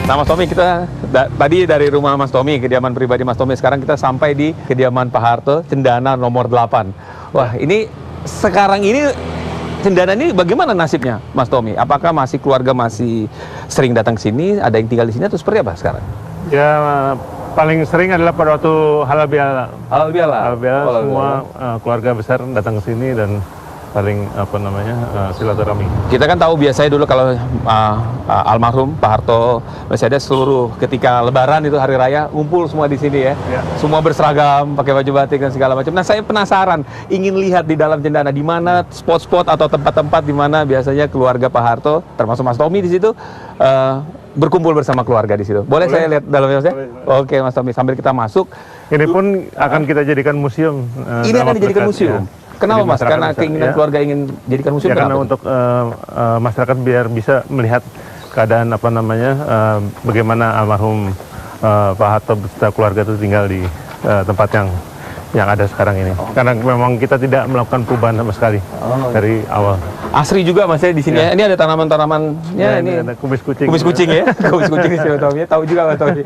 Nah, Mas Tommy, kita tadi dari rumah Mas Tommy, kediaman pribadi Mas Tommy, sekarang kita sampai di kediaman Pak Harto, Cendana nomor 8. Wah, ini sekarang ini Cendana ini bagaimana nasibnya, Mas Tommy? Apakah keluarga masih sering datang ke sini, ada yang tinggal di sini atau seperti apa sekarang? Ya, paling sering adalah pada waktu halal bihalal. Halal bihalal. Semua keluarga besar datang ke sini dan paling silaturahmi. Kita kan tahu biasanya dulu kalau almarhum Pak Harto masih ada seluruh ketika Lebaran itu hari raya ngumpul semua di sini ya. Semua berseragam, pakai baju batik dan segala macam. Nah, saya penasaran, ingin lihat di dalam Cendana di mana spot-spot atau tempat-tempat di mana biasanya keluarga Pak Harto, termasuk Mas Tommy di situ berkumpul bersama keluarga di situ. Boleh saya lihat dalamnya, Mas ya? Oke, Mas Tommy, sambil kita masuk. Ini pun akan kita jadikan museum. Ini akan dijadikan museum. Ya. Kenapa, Mas? Karena keinginan keluarga ingin jadikan museum? Ya, karena untuk masyarakat biar bisa melihat keadaan bagaimana almarhum Pak Harto beserta keluarga itu tinggal di tempat yang ada sekarang ini. Karena memang kita tidak melakukan perubahan sama sekali dari awal. Asri juga, Mas ya, di sini ya. Ini ada tanaman-tanamannya. Ini ada kumis kucing. Kumis kucing ya. Kumis kucing di sini, tahu juga, Mas Tommy.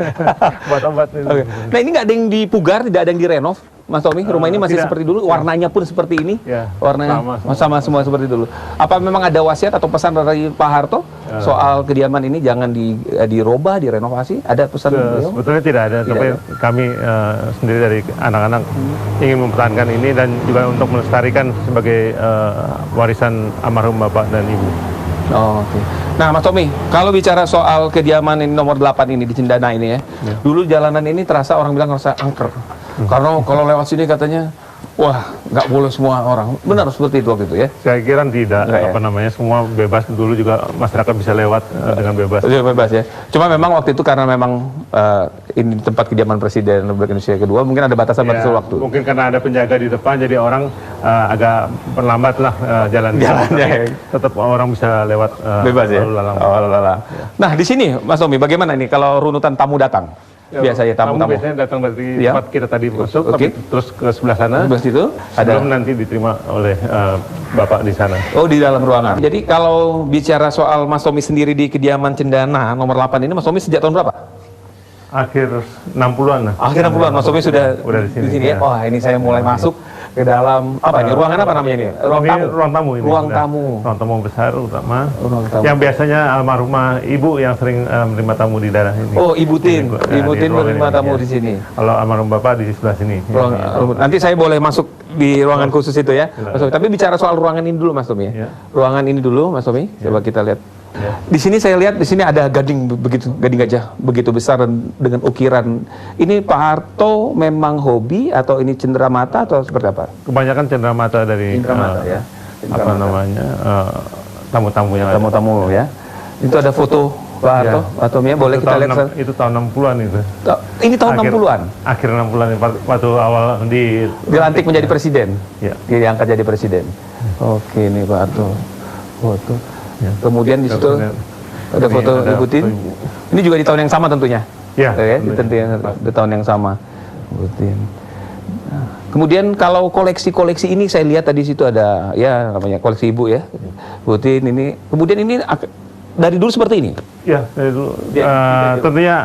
Buat obat. Okay. Nah, ini nggak ada yang dipugar, tidak ada yang direnov, Mas Tommy? Rumah ini masih seperti dulu, warnanya pun seperti ini? Ya, warnanya sama semua seperti dulu. Apa memang ada wasiat atau pesan dari Pak Harto soal kediaman ini jangan dirubah, direnovasi? Ada pesan? Sebetulnya tidak ada, tapi kami sendiri dari anak-anak ingin mempertahankan ini dan juga untuk melestarikan sebagai warisan almarhum Bapak dan Ibu. Oh, oke. Nah, Mas Tommy, kalau bicara soal kediaman ini nomor 8 ini di Cendana ini ya, dulu jalanan ini terasa orang bilang rasa angker. Karena kalau lewat sini katanya, wah, nggak boleh semua orang. Benar seperti itu waktu itu ya? Saya kira tidak, semua bebas. Dulu juga masyarakat bisa lewat dengan bebas. Bebas ya. Cuma memang waktu itu karena memang ini tempat kediaman Presiden Republik Indonesia kedua, mungkin ada batasan-batasan waktu. Mungkin karena ada penjaga di depan, jadi orang agak perlambat lah jalannya. Tetap orang bisa lewat bebas ya. Nah, di sini Mas Tommy, bagaimana ini kalau runutan tamu datang? Biasanya tamu-tamu biasanya datang dari tempat kita tadi masuk, tapi terus ke sebelah sana. Sebelah situ sebelum nanti diterima oleh Bapak di sana. Oh, di dalam ruangan. Jadi kalau bicara soal Mas Tommy sendiri di kediaman Cendana nomor 8 ini, Mas Tommy sejak tahun berapa? Akhir 60-an. Akhir 60-an, Mas Tommy sudah di sini ya. Wah, ini saya mulai masuk ke dalam apa ini? Ruangan apa namanya ini? Ruang tamu ini. Ruang tamu. Ruang tamu besar utama. Yang biasanya almarhumah Ibu yang sering menerima tamu di daerah ini. Oh, Ibu Tin. Ibu Tin menerima tamu di sini. Kalau almarhum Bapak di sebelah sini. Nanti saya boleh masuk di ruangan khusus itu ya, Mas Tommy. Tapi bicara soal ruangan ini dulu, Mas Tommy ya. Ruangan ini dulu, Mas Tommy. Coba kita lihat. Di sini saya lihat, di sini ada gading gajah begitu besar dan dengan ukiran. Ini Pak Harto memang hobi atau ini cenderamata atau seperti apa? Kebanyakan cenderamata dari tamu-tamu yang tamu-tamu ya. Itu ada foto Pak Harto atau Mia, boleh kita lihat? Itu tahun 60-an itu. Ini tahun 60-an? Akhir 60-an, waktu awal dilantik menjadi presiden? Ya. Diangkat jadi presiden. Oke, ini Pak Harto. Foto. Ya. Kemudian di situ ada foto Ibu Tin. Ini juga di tahun yang sama tentunya. Ya. Di tahun yang sama. Ibu Tin. Nah, kemudian kalau koleksi-koleksi ini saya lihat tadi situ ada ya namanya koleksi Ibu ya. Ibu Tin ini. Kemudian ini dari dulu seperti ini. Ya, dari dulu. Tentunya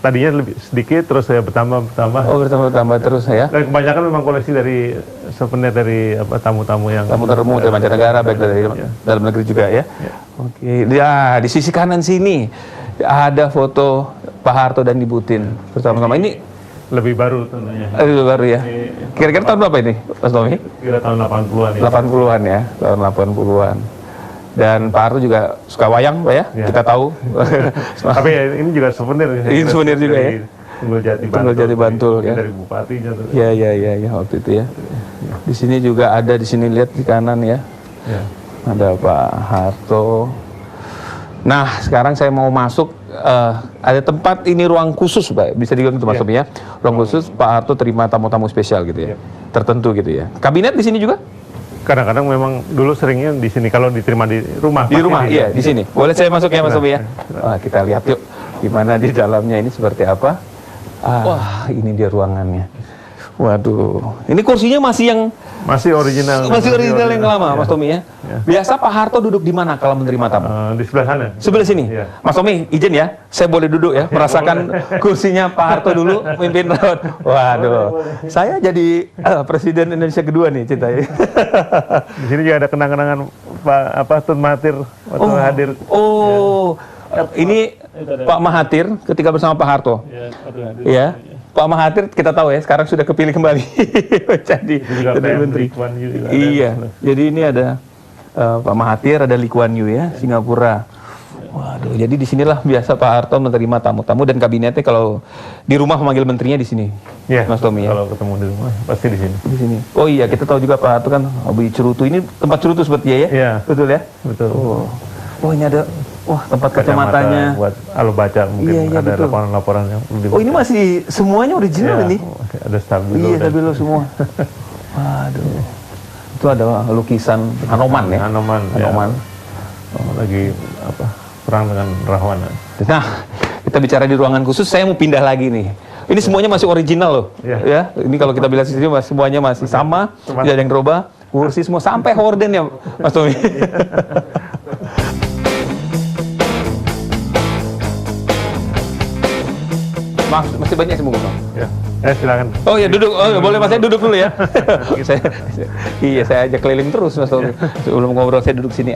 tadinya lebih sedikit, terus saya bertambah. Oh, bertambah terus ya. Dan kebanyakan memang koleksi dari souvenir dari tamu-tamu yang tamu-tamu dari mancanegara, baik dari dalam negeri juga ya. Oke, ya di sisi kanan sini ada foto Pak Harto dan Ibu Tin bersama-sama. Ini lebih baru tentunya. Lebih baru ya. Kira-kira tahun berapa ini, Mas Tommy? Kira tahun 80-an ya. 80-an ya, tahun 80-an. Dan Pak Harto juga suka wayang, Pak ya? Kita tahu. Tapi ini juga souvenir. Ini souvenir juga ya. Tunggul Jati Bantul ya. Dari bupatinya. Ya waktu itu ya. Di sini juga ada, di sini lihat di kanan ya. Ada Pak Harto. Nah, sekarang saya mau masuk. Ada tempat ini ruang khusus, Pak. Bisa dibilang itu Mas Tommy ya. Ruang khusus Pak Harto terima tamu-tamu spesial gitu ya. Tertentu gitu ya. Kabinet di sini juga? Kadang-kadang memang dulu seringnya di sini kalau diterima di rumah. Di rumah, iya di sini. Boleh saya masuk ya Mas Tommy ya? Kita lihat yuk gimana di dalamnya ini seperti apa. Wah, ini dia ruangannya. Waduh, ini kursinya masih original. masih original yang lama, Mas Tommy ya. Biasa Pak Harto duduk di mana kalau menerima tamu? Di sebelah sana. Sebelah sini. Ya. Mas Tommy, izin ya, saya boleh duduk ya, merasakan kursinya Pak Harto dulu, mimpin raut. Waduh, saya jadi Presiden Indonesia kedua nih ceritanya. Di sini juga ada kenang-kenangan Tun Mahathir waktu hadir. Ini Pak Mahathir ketika bersama Pak Harto. Ya. Pak Mahathir kita tahu ya sekarang sudah kepilih kembali jadi menteri. Iya. Jadi ini ada Pak Mahathir, ada Lee Kuan Yew ya, Singapura. Waduh, jadi disinilah biasa Pak Harto menerima tamu-tamu dan kabinetnya kalau di rumah memanggil menterinya di sini. Iya, Mas Tommy ya. Kalau ketemu di rumah pasti di sini. Di sini. Oh iya, kita tahu juga Pak Harto kan hobi cerutu. Ini tempat cerutu seperti ya? Iya. Betul ya? Betul. Oh ini ada tempat kacamatanya. Buat kalau baca mungkin ada betul. laporan-laporan yang lebih. Oh ini masih semuanya original ini. Ada stabilo. Iya, stabilo semua. Waduh. Itu ada lukisan Hanoman ya? Hanoman. Hanoman. Ya. Lagi perang dengan Rahwana. Nah, kita bicara di ruangan khusus, saya mau pindah lagi nih. Ini semuanya masih original loh. Ya. Ini kalau kita bilang di sini semuanya masih sama, tidak ada yang berubah. Kursi semua sampai horden ya, Mas Tommy. Mas, masih banyak sih monggo, Bang. Ya. Silakan. Oh ya duduk, boleh Mas saya duduk dulu ya. saya ajak keliling terus Mas Tommy. Sebelum ngobrol saya duduk sini.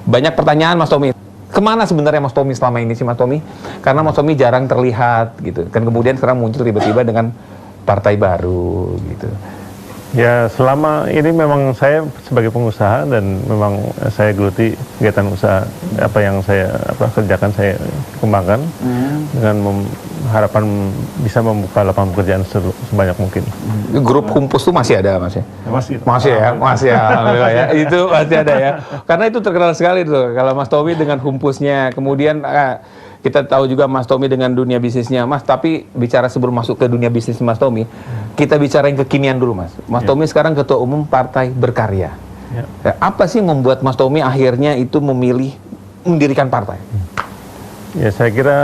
Banyak pertanyaan Mas Tommy. Kemana sebenarnya Mas Tommy selama ini sih Mas Tommy? Karena Mas Tommy jarang terlihat gitu. Kan kemudian sekarang muncul tiba-tiba dengan partai baru gitu. Ya selama ini memang saya sebagai pengusaha dan memang saya geluti kegiatan usaha apa yang saya kerjakan, saya kembangkan dengan harapan bisa membuka lapangan pekerjaan sebanyak mungkin. Grup Humpus itu masih ada Mas ya? Masih ya, alhamdulillah ya. Itu masih ada ya. Karena itu terkenal sekali tuh kalau Mas Tommy dengan Humpusnya, kemudian kita tahu juga Mas Tommy dengan dunia bisnisnya, Mas. Tapi bicara sebelum masuk ke dunia bisnis Mas Tommy, kita bicara yang kekinian dulu, Mas. Mas Tommy sekarang Ketua Umum Partai Berkarya. Apa sih yang membuat Mas Tommy akhirnya itu memilih mendirikan partai? Ya, saya kira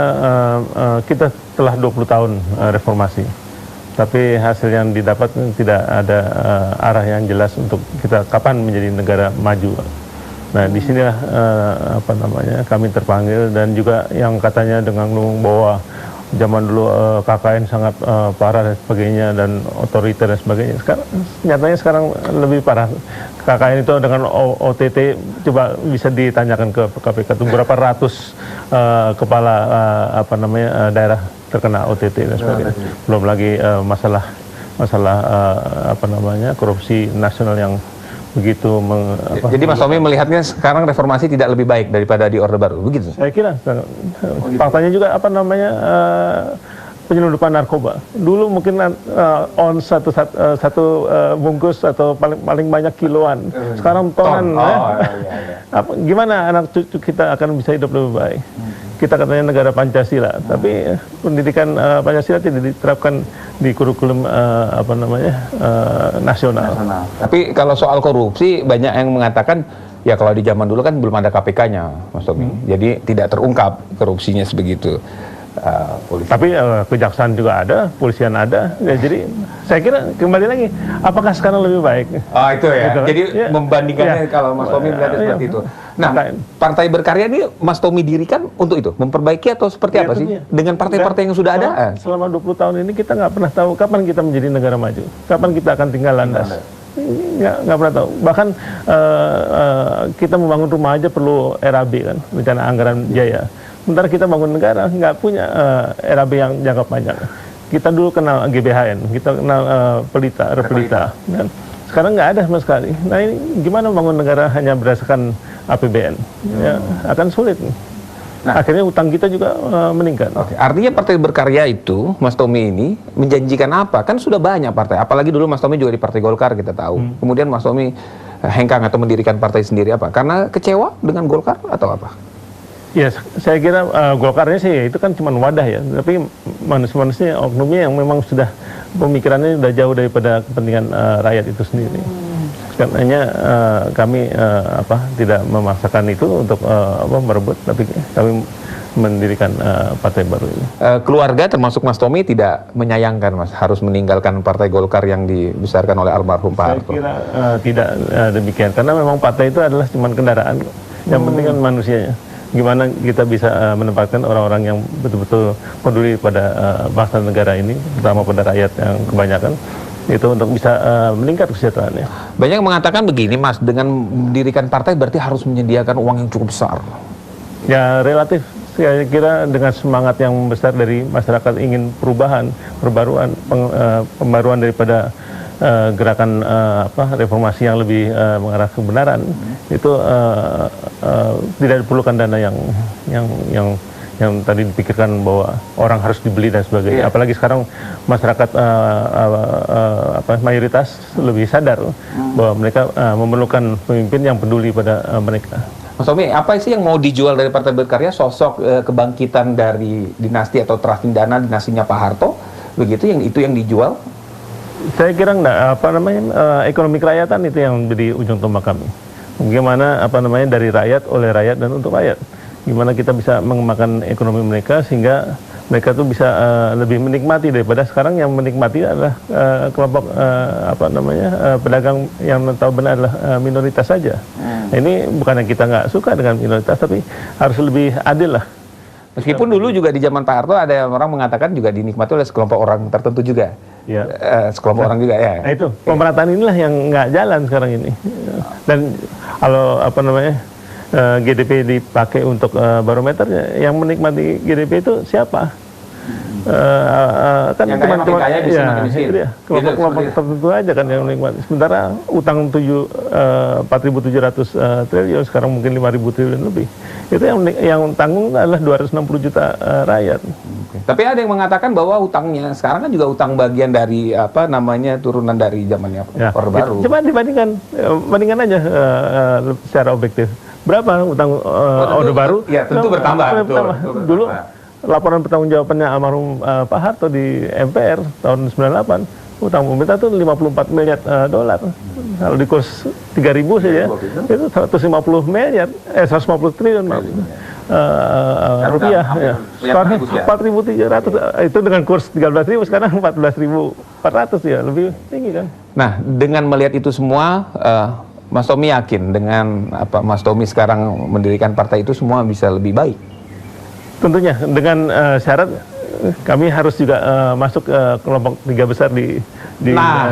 kita telah 20 tahun reformasi, tapi hasil yang didapat tidak ada arah yang jelas untuk kita kapan menjadi negara maju. Nah, disinilah kami terpanggil, dan juga yang katanya dengan bahwa zaman dulu KKN sangat parah dan sebagainya dan otoriter dan sebagainya. Sekarang nyatanya sekarang lebih parah. KKN itu dengan OTT, coba bisa ditanyakan ke KPK itu berapa ratus kepala daerah terkena OTT dan sebagainya. Belum lagi masalah korupsi nasional yang begitu. Jadi Mas Tommy melihatnya sekarang reformasi tidak lebih baik daripada di Orde Baru, begitu? Saya kira faktanya juga penyelundupan narkoba. Dulu mungkin satu bungkus atau paling banyak kiloan. Sekarang tonan. Gimana anak cucu kita akan bisa hidup lebih baik? Kita katanya negara Pancasila, tapi pendidikan Pancasila tidak diterapkan di kurikulum nasional. Tapi kalau soal korupsi banyak yang mengatakan ya kalau di zaman dulu kan belum ada KPK-nya, Mas Tommy. Jadi tidak terungkap korupsinya sebegitu. Tapi kejaksaan juga ada, polisian ada. Ya, jadi saya kira kembali lagi, apakah sekarang lebih baik? Oh itu ya. Gitu, jadi membandingkannya kalau Mas Tommy melihatnya seperti itu. Nah, Partai Berkarya ini Mas Tommy dirikan untuk itu, memperbaiki atau seperti apa sih? Dengan partai-partai yang sudah ada? Selama 20 tahun ini kita nggak pernah tahu kapan kita menjadi negara maju, kapan kita akan tinggal landas. Nggak pernah tahu. Bahkan kita membangun rumah aja perlu RAB kan, rencana anggaran biaya. Sementara kita bangun negara nggak punya RAB yang jangka panjang. Kita dulu kenal GBHN, kita kenal Repelita. Dan sekarang nggak ada sama sekali. Nah ini gimana bangun negara hanya berdasarkan APBN? Ya, akan sulit. Nah, akhirnya utang kita juga meningkat. Oke. Artinya Partai Berkarya itu, Mas Tommy ini menjanjikan apa? Kan sudah banyak partai. Apalagi dulu Mas Tommy juga di Partai Golkar kita tahu. Kemudian Mas Tommy hengkang atau mendirikan partai sendiri apa? Karena kecewa dengan Golkar atau apa? Ya, saya kira Golkarnya sih itu kan cuma wadah ya. Tapi manusia-manusia oknumnya yang memang sudah pemikirannya sudah jauh daripada kepentingan rakyat itu sendiri. Karenanya kami tidak memaksakan itu untuk merebut, tapi kami mendirikan partai baru ini. Keluarga termasuk Mas Tommy tidak menyayangkan Mas harus meninggalkan Partai Golkar yang dibesarkan oleh almarhum Pak Harto? Saya kira tidak demikian, karena memang partai itu adalah cuma kendaraan. Yang penting kan manusianya. Gimana kita bisa menempatkan orang-orang yang betul-betul peduli pada bangsa dan negara ini, terutama pada rakyat yang kebanyakan, itu untuk bisa meningkat kesejahteraannya. Banyak yang mengatakan begini Mas, dengan mendirikan partai berarti harus menyediakan uang yang cukup besar. Ya relatif, saya kira dengan semangat yang besar dari masyarakat ingin perubahan, pembaruan daripada gerakan reformasi yang lebih mengarah kebenaran, itu tidak diperlukan dana yang tadi dipikirkan bahwa orang harus dibeli dan sebagainya. Apalagi sekarang masyarakat mayoritas lebih sadar bahwa mereka memerlukan pemimpin yang peduli pada mereka. Mas Tommy, apa sih yang mau dijual dari Partai Berkarya? Sosok kebangkitan dari dinasti atau Trafindana, dinastinya Pak Harto, begitu yang dijual? Saya kira enggak, ekonomi kerakyatan itu yang menjadi ujung tombak kami. Bagaimana dari rakyat, oleh rakyat, dan untuk rakyat. Gimana kita bisa mengembangkan ekonomi mereka sehingga mereka tuh bisa lebih menikmati, daripada sekarang yang menikmati adalah kelompok pedagang yang tahu benar adalah minoritas saja. Ini bukan yang kita nggak suka dengan minoritas, tapi harus lebih adil lah. Meskipun dulu juga di zaman Pak Harto ada orang mengatakan juga dinikmati oleh sekelompok orang tertentu juga. Ya. Sekelompok orang juga ya. Nah itu pemerataan inilah yang nggak jalan sekarang ini. Dan kalau GDP dipakai untuk barometernya, yang menikmati GDP itu siapa? Kan teman-teman kelompok tertentu aja kan yang menikmati. Sementara utang 4.700 triliun sekarang mungkin 5.000 triliun lebih. Itu yang tanggung adalah 260 juta rakyat. Tapi ada yang mengatakan bahwa utangnya sekarang kan juga utang bagian dari turunan dari zamannya Orde Baru. Coba bandingkan aja secara objektif. Berapa utang Orde Baru? Ya tentu bertambah. Dulu laporan pertanggungjawabannya almarhum Pak Harto di MPR tahun 98, utang pemerintah itu 54 miliar dolar. Kalau di kurs 3.000 saja, itu 150 triliun rupiah. Ya. Sekarang 4.300, itu dengan kurs 13.000, sekarang 14.400 ya, lebih tinggi kan. Nah, dengan melihat itu semua, Mas Tommy yakin dengan Mas Tommy sekarang mendirikan partai itu semua bisa lebih baik? Tentunya, dengan syarat kami harus juga masuk ke kelompok 3 besar di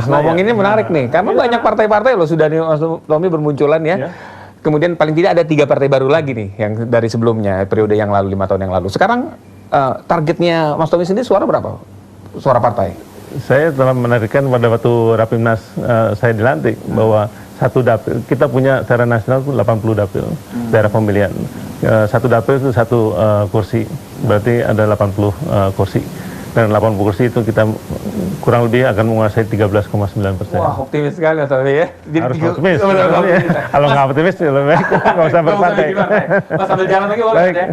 ngomong ini menarik nih, karena banyak partai-partai loh sudah Mas Tommy bermunculan ya. Kemudian paling tidak ada 3 partai baru lagi nih, yang dari sebelumnya, periode yang lalu, 5 tahun yang lalu. Sekarang targetnya Mas Tommy sendiri suara berapa? Suara partai? Saya telah menarikkan pada waktu Rapimnas saya dilantik, bahwa satu dapil, kita punya secara nasional itu 80 dapil daerah pemilihan. Satu dapil itu satu kursi, berarti ada 80 kursi. Dan 80 kursi itu kita kurang lebih akan menguasai 13,9%. Wah, optimis sekali Mas Tommy ya. Harus optimis. Kalau nggak optimis, lebih baik nggak usah berpartai. Mas sambil jalan lagi boleh ya?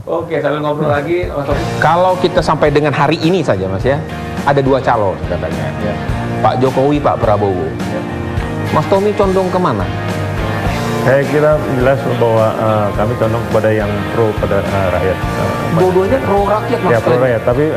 Oke, sambil ngobrol lagi Mas Tommy. Kalau kita sampai dengan hari ini saja Mas ya, ada 2 calon katanya. Pak Jokowi, Pak Prabowo. Mas Tommy condong kemana? Saya kira jelas bahwa kami condong kepada yang pro pada rakyat. Dua-duanya pro rakyat Mas. Ya pro rakyat, tapi